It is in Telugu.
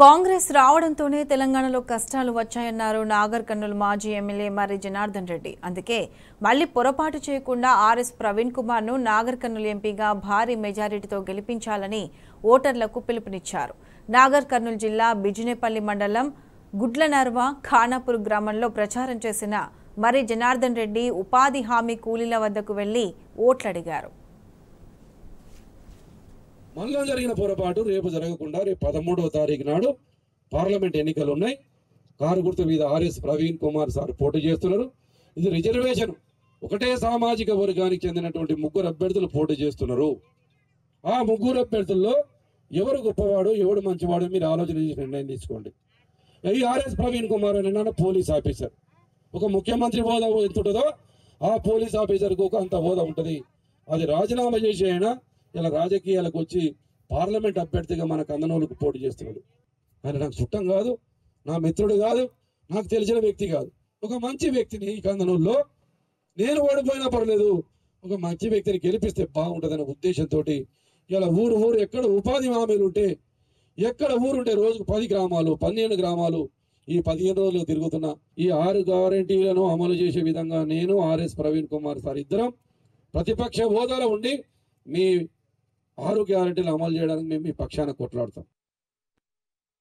కాంగ్రెస్ రావడంతోనే తెలంగాణలో కష్టాలు వచ్చాయన్నారు నాగర్ కర్నూల్ మాజీ ఎమ్మెల్యే మర్రి జనార్దన్ రెడ్డి. అందుకే మళ్లీ పొరపాటు చేయకుండా ఆర్ఎస్ ప్రవీణ్ కుమార్ ను నాగర్ కర్నూల్ ఎంపీగా భారీ మెజారిటీతో గెలిపించాలని ఓటర్లకు పిలుపునిచ్చారు. నాగర్ కర్నూల్ జిల్లా బిజినేపల్లి మండలం గుడ్లనర్వ ఖానాపూర్ గ్రామంలో ప్రచారం చేసిన మర్రి జనార్దన్ రెడ్డి ఉపాధి హామీ కూలీల వద్దకు వెళ్లి ఓట్లడిగారు. మనలో జరిగిన పొరపాటు రేపు జరగకుండా రేపు 13వ తారీఖు నాడు పార్లమెంట్ ఎన్నికలు ఉన్నాయి. కారు గుర్తు మీద ఆర్ఎస్ ప్రవీణ్ కుమార్ సార్ పోటీ చేస్తున్నారు. ఇది రిజర్వేషన్. ఒకటే సామాజిక వర్గానికి చెందినటువంటి ముగ్గురు అభ్యర్థులు పోటీ చేస్తున్నారు. ఆ ముగ్గురు అభ్యర్థుల్లో ఎవరు గొప్పవాడు ఎవడు మంచివాడు మీరు ఆలోచన చేసి నిర్ణయం తీసుకోండి. ఈ ఆర్ఎస్ ప్రవీణ్ కుమార్ అనే పోలీస్ ఆఫీసర్, ఒక ముఖ్యమంత్రి హోదా ఎంత ఉంటుందో ఆ పోలీస్ ఆఫీసర్కు ఒక అంత హోదా ఉంటుంది. అది రాజీనామా చేసి అయినా ఇలా రాజకీయాలకు వచ్చి పార్లమెంట్ అభ్యర్థిగా మన కందనూరుకు పోటీ చేస్తున్నాడు. ఆయన నాకు చుట్టం కాదు, నా మిత్రుడు కాదు, నాకు తెలిసిన వ్యక్తి కాదు. ఒక మంచి వ్యక్తిని ఈ కందనూరులో నేను ఓడిపోయినా పర్లేదు, ఒక మంచి వ్యక్తిని గెలిపిస్తే బాగుంటుందనే ఉద్దేశంతో ఇలా ఊరు ఎక్కడ ఉపాధి హామీలు ఉంటే, ఎక్కడ ఊరుంటే రోజుకు 10 గ్రామాలు 12 గ్రామాలు ఈ 15 రోజులు తిరుగుతున్నా ఈ 6 గ్యారెంటీలను అమలు చేసే విధంగా నేను ఆర్ఎస్ ప్రవీణ్ కుమార్ సార్ ఇద్దరం ప్రతిపక్ష హోదాలో ఉండి మీ 6 గ్యారెంటీలు అమలు చేయడానికి మేము మీ పక్షాన కొట్లాడతాం.